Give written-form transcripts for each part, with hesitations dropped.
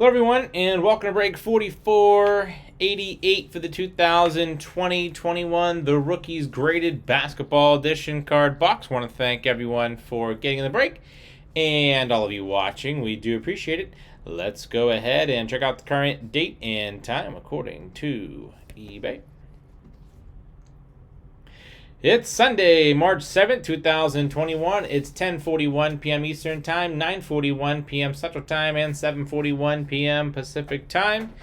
Hello everyone, and welcome to break 4488 for the 2020-21 The Rookies Graded Basketball Edition card box. Want to thank everyone for getting in the break, and all of you watching. We do appreciate it. Let's go ahead and check out the current date and time according to eBay. It's Sunday, March 7th, 2021. It's 10:41 p.m. Eastern Time, 9:41 p.m. Central Time, and 7:41 p.m. Pacific Time.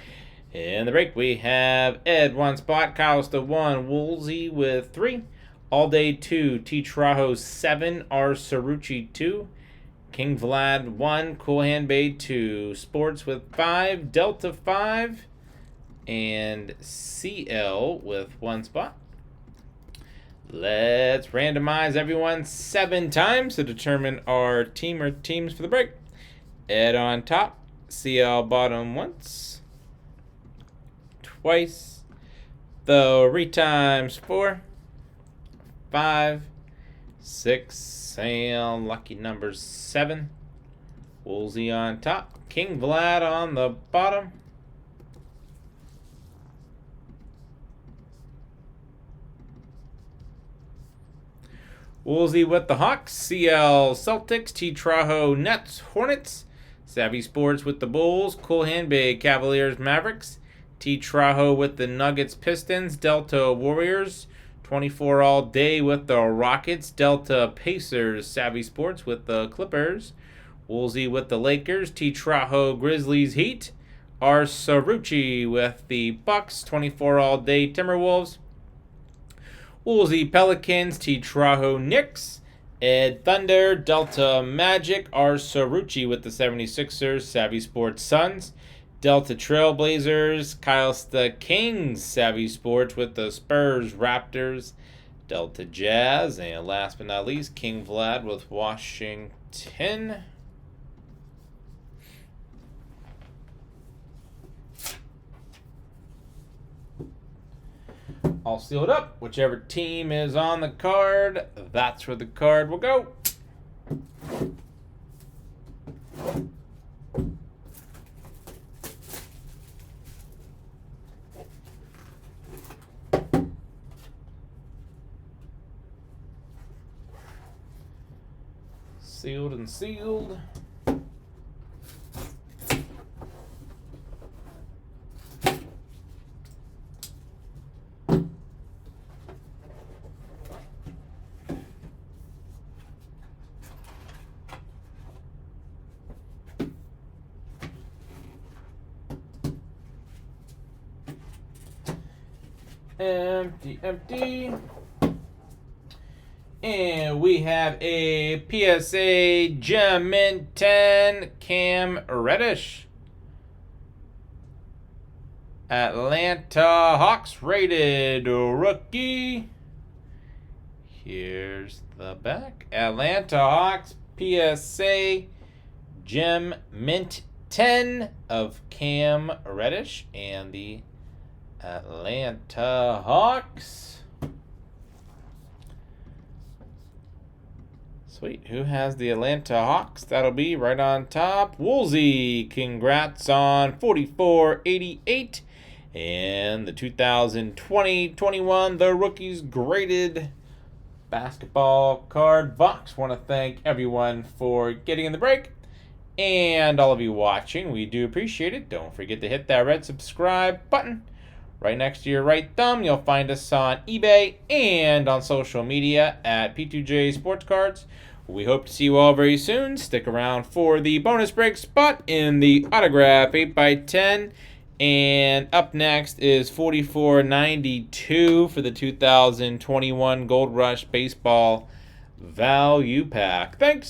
In the break, we have Ed 1 spot, Kyle's the 1, Woolsey with 3, All Day 2, T. Traho 7, R. Cerrucci 2, King Vlad 1, Cool Hand Bay 2, Sports with 5, Delta 5, and CL with 1 spot. Let's randomize everyone 7 times to determine our team or teams for the break. Ed on top, CL bottom once, twice, 3 times 4, 5, 6, and lucky number 7. Woolsey on top, King Vlad on the bottom. Woolsey with the Hawks, CL Celtics, T. Traho Nets, Hornets, Savvy Sports with the Bulls, Cool Hand Bay Cavaliers, Mavericks, T. Traho with the Nuggets, Pistons, Delta Warriors, 24 All Day with the Rockets, Delta Pacers, Savvy Sports with the Clippers, Woolsey with the Lakers, T. Traho Grizzlies, Heat, R. Cerrucci with the Bucks, 24 All Day Timberwolves, Woolsey Pelicans, T. Traho Knicks, Ed Thunder, Delta Magic, R. Cerrucci with the 76ers, Savvy Sports Suns, Delta Trailblazers, Kyle's the Kings, Savvy Sports with the Spurs Raptors, Delta Jazz, and last but not least, King Vlad with Washington. All sealed up. Whichever team is on the card, that's where the card will go. Sealed and sealed. Empty. And we have a PSA Gem Mint 10 Cam Reddish. Atlanta Hawks rated rookie. Here's the back. Atlanta Hawks PSA Gem Mint 10 of Cam Reddish and the Atlanta Hawks. Sweet. Who has the Atlanta Hawks? That'll be right on top. Woolsey. Congrats on 4488. And the 2020-21 The Rookies Graded Basketball Card Box. Want to thank everyone for getting in the break. And all of you watching. We do appreciate it. Don't forget to hit that red subscribe button. Right next to your right thumb, you'll find us on eBay and on social media at P2J Sports Cards. We hope to see you all very soon. Stick around for the bonus break spot in the autograph 8x10. And up next is 4492 for the 2021 Gold Rush Baseball Value Pack. Thanks.